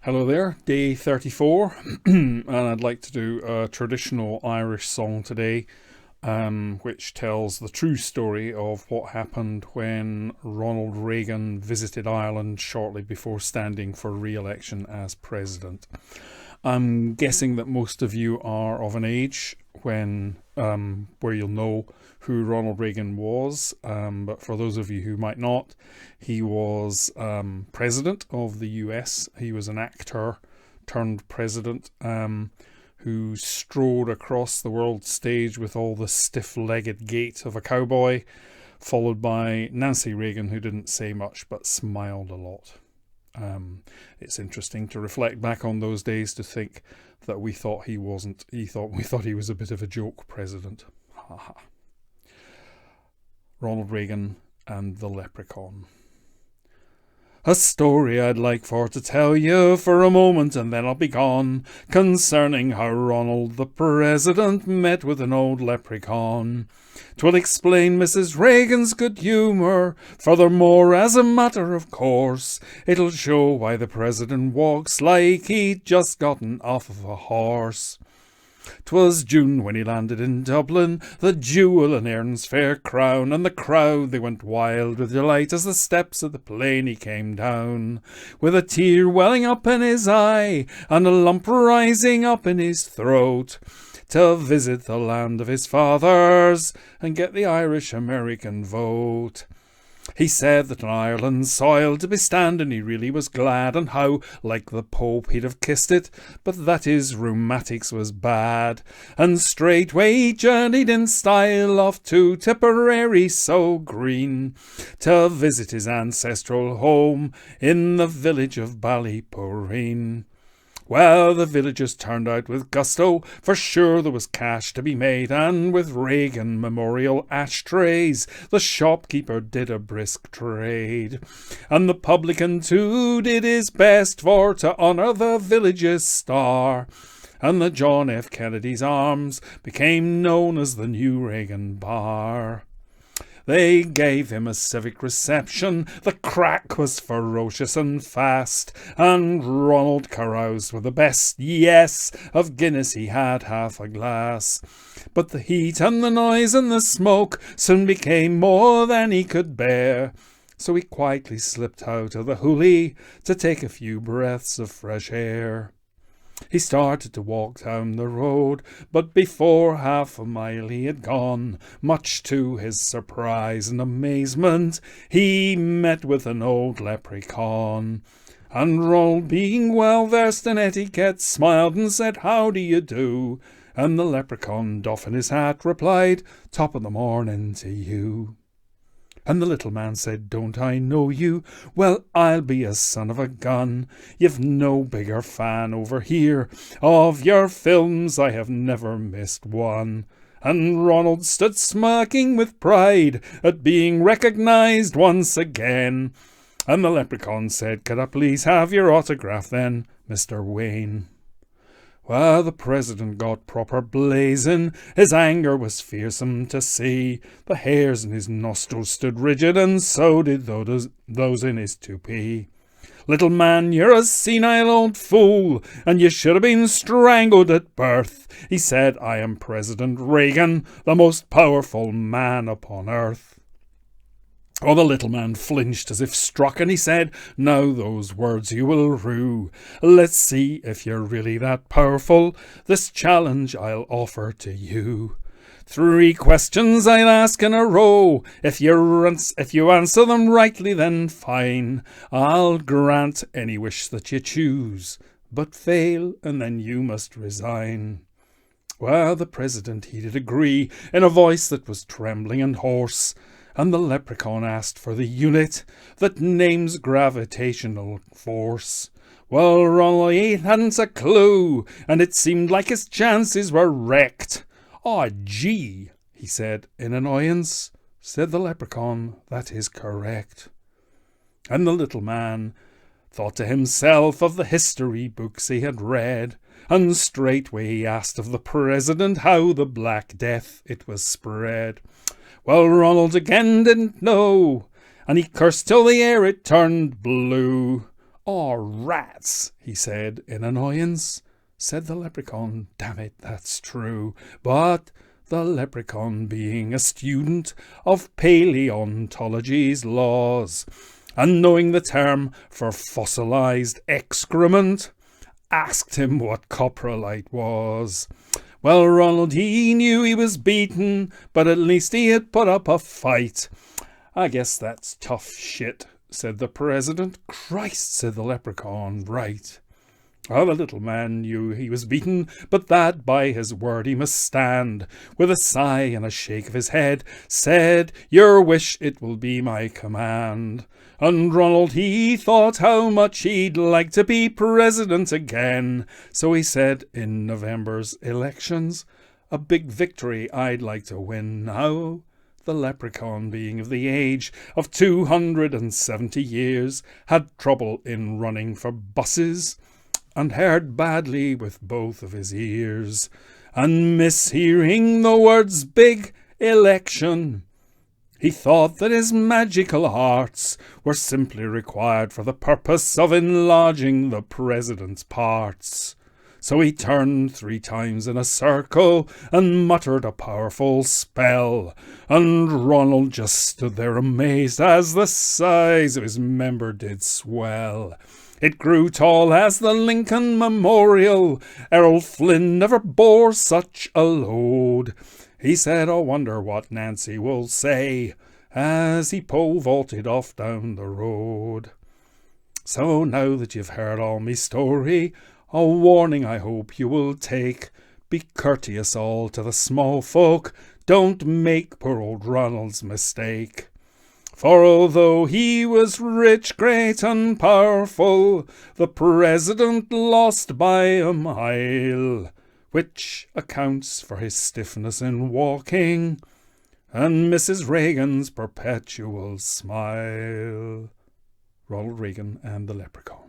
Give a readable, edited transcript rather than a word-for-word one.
Hello there, day 34, and I'd like to do a traditional Irish song today, which tells the true story of what happened when Ronald Reagan visited Ireland shortly before standing for re-election as president. I'm guessing that most of you are of an age where you'll know who Ronald Reagan was, but for those of you who might not, he was president of the US. He was an actor turned president who strode across the world stage with all the stiff-legged gait of a cowboy, followed by Nancy Reagan, who didn't say much but smiled a lot. It's interesting to reflect back on those days to think that we thought he wasn't. We thought he was a bit of a joke president. Ha ha. Ronald Reagan and the Leprechaun. A story I'd like for to tell you for a moment and then I'll be gone, concerning how Ronald the President met with an old leprechaun. 'Twill explain Mrs. Reagan's good humour, furthermore as a matter of course, it'll show why the President walks like he'd just gotten off of a horse. 'Twas June when he landed in Dublin, the jewel in Erin's fair crown, and the crowd they went wild with delight as the steps of the plane he came down, with a tear welling up in his eye and a lump rising up in his throat, to visit the land of his fathers and get the Irish-American vote. He said that on Ireland's soil to be standing he really was glad, and how, like the Pope, he'd have kissed it, but that his rheumatics was bad. And straightway he journeyed in style off to Tipperary so green, to visit his ancestral home in the village of Ballyporeen. Well, the villagers turned out with gusto, for sure there was cash to be made, and with Reagan memorial ashtrays the shopkeeper did a brisk trade. And the publican too did his best for to honour the village's star, and the John F. Kennedy's Arms became known as the new Reagan Bar. They gave him a civic reception, the crack was ferocious and fast, and Ronald caroused with the best, yes, of Guinness he had half a glass. But the heat and the noise and the smoke soon became more than he could bear, so he quietly slipped out of the hoolie to take a few breaths of fresh air. He started to walk down the road, but before half a mile he had gone, much to his surprise and amazement, he met with an old leprechaun. And Ronald, being well versed in etiquette, smiled and said, "How do you do?" And the leprechaun, doffing his hat, replied, "Top of the morning to you." And the little man said, "Don't I know you? Well, I'll be a son of a gun. You've no bigger fan over here. Of your films I have never missed one." And Ronald stood smirking with pride at being recognised once again. And the leprechaun said, "Could I please have your autograph then, Mr. Wayne?" Well, the President got proper blazing, his anger was fearsome to see, the hairs in his nostrils stood rigid, and so did those in his toupee. "Little man, you're a senile old fool, and you should have been strangled at birth," he said. "I am President Reagan, the most powerful man upon earth." Oh, the little man flinched as if struck, and he said, "Now those words you will rue. Let's see if you're really that powerful. This challenge I'll offer to you. 3 questions I'll ask in a row. If you answer them rightly, then fine. I'll grant any wish that you choose. But fail, and then you must resign." Well, the President, he did agree, in a voice that was trembling and hoarse. And the leprechaun asked for the unit that names gravitational force. Well, Ronald, he hadn't a clue, and it seemed like his chances were wrecked. "Oh, gee," he said in annoyance. Said the leprechaun, "That is correct." And the little man thought to himself of the history books he had read, and straightway he asked of the President how the Black Death it was spread. Well, Ronald again didn't know, and he cursed till the air it turned blue. "Aw, rats," he said in annoyance. Said the Leprechaun, "Damn it, that's true." But the Leprechaun, being a student of paleontology's laws, and knowing the term for fossilized excrement, asked him what coprolite was. Well, Ronald, he knew he was beaten, but at least he had put up a fight. "I guess that's tough shit," said the President. "Christ," said the Leprechaun, "right." Oh, the little man knew he was beaten, but that by his word he must stand. With a sigh and a shake of his head, said, "Your wish, it will be my command." And Ronald, he thought how much he'd like to be president again. So he said in November's elections, "A big victory I'd like to win now." The Leprechaun, being of the age of 270 years, had trouble in running for buses, and heard badly with both of his ears, and mishearing the words big election. He thought that his magical arts were simply required for the purpose of enlarging the president's parts. So he turned 3 times in a circle and muttered a powerful spell, and Ronald just stood there amazed as the size of his member did swell. It grew tall as the Lincoln Memorial. Errol Flynn never bore such a load. He said, "I wonder what Nancy will say," as he pole vaulted off down the road. So now that you've heard all me story, a warning I hope you will take. Be courteous all to the small folk. Don't make poor old Ronald's mistake. For although he was rich, great and powerful, the president lost by a mile, which accounts for his stiffness in walking and Mrs. Reagan's perpetual smile. Ronald Reagan and the Leprechaun.